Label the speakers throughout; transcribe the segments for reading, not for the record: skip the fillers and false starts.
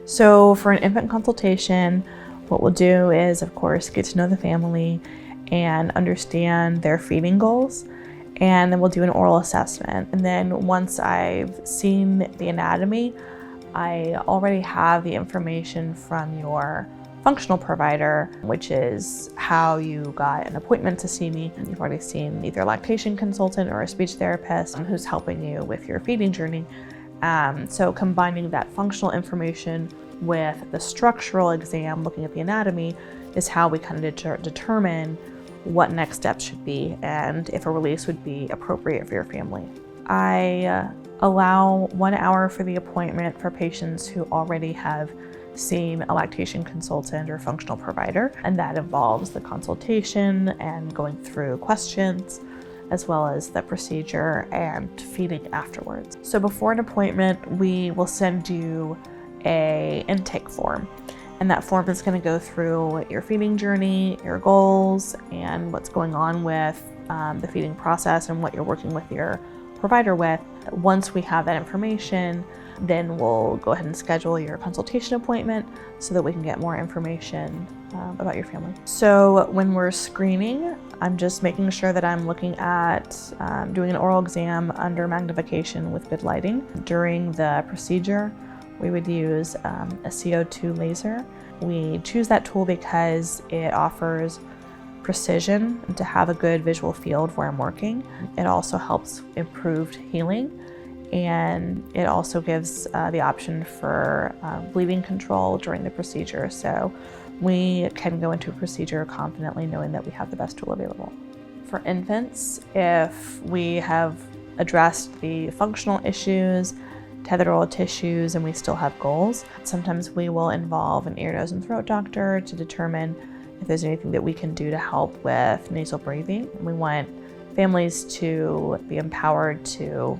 Speaker 1: So for an infant consultation, what we'll do is, of course, get to know the family and understand their feeding goals. And then we'll do an oral assessment. And then once I've seen the anatomy, I already have the information from your functional provider, which is how you got an appointment to see me. You've already seen either a lactation consultant or a speech therapist who's helping you with your feeding journey. So combining that functional information with the structural exam, looking at the anatomy, is how we kind of determine what next steps should be and if a release would be appropriate for your family. I allow 1 hour for the appointment for patients who already have seen a lactation consultant or functional provider, and that involves the consultation and going through questions, as well as the procedure and feeding afterwards. So before an appointment, we will send you an intake form. And that form is going to go through your feeding journey, your goals, and what's going on with the feeding process and what you're working with your provider with. Once we have that information, then we'll go ahead and schedule your consultation appointment so that we can get more information about your family. So when we're screening, I'm just making sure that I'm looking at doing an oral exam under magnification with good lighting. During the procedure, we would use a CO2 laser. We choose that tool because it offers precision and to have a good visual field where I'm working. It also helps improved healing, and it also gives the option for bleeding control during the procedure. So we can go into a procedure confidently knowing that we have the best tool available. For infants, if we have addressed the functional issues, tethered oral tissues, and we still have goals, sometimes we will involve an ear, nose, and throat doctor to determine if there's anything that we can do to help with nasal breathing. We want families to be empowered to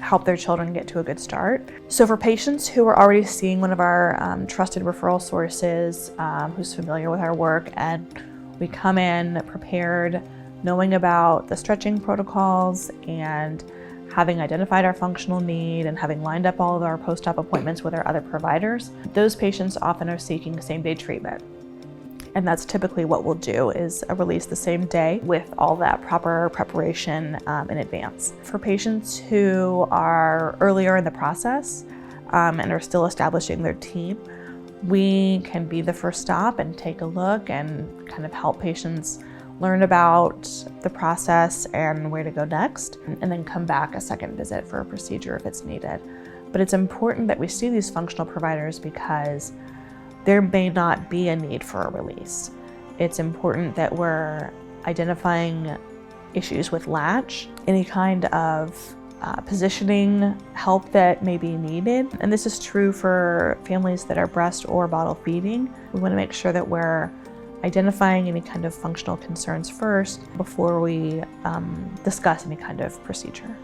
Speaker 1: help their children get to a good start. So for patients who are already seeing one of our trusted referral sources, who's familiar with our work, and we come in prepared, knowing about the stretching protocols and having identified our functional need and having lined up all of our post-op appointments with our other providers, those patients often are seeking same-day treatment. And that's typically what we'll do, is a release the same day with all that proper preparation in advance. For patients who are earlier in the process and are still establishing their team, we can be the first stop and take a look and kind of help patients learn about the process and where to go next, and then come back a second visit for a procedure if it's needed. But it's important that we see these functional providers because there may not be a need for a release. It's important that we're identifying issues with latch, any kind of positioning help that may be needed. And this is true for families that are breast or bottle feeding. We want to make sure that we're identifying any kind of functional concerns first before we discuss any kind of procedure.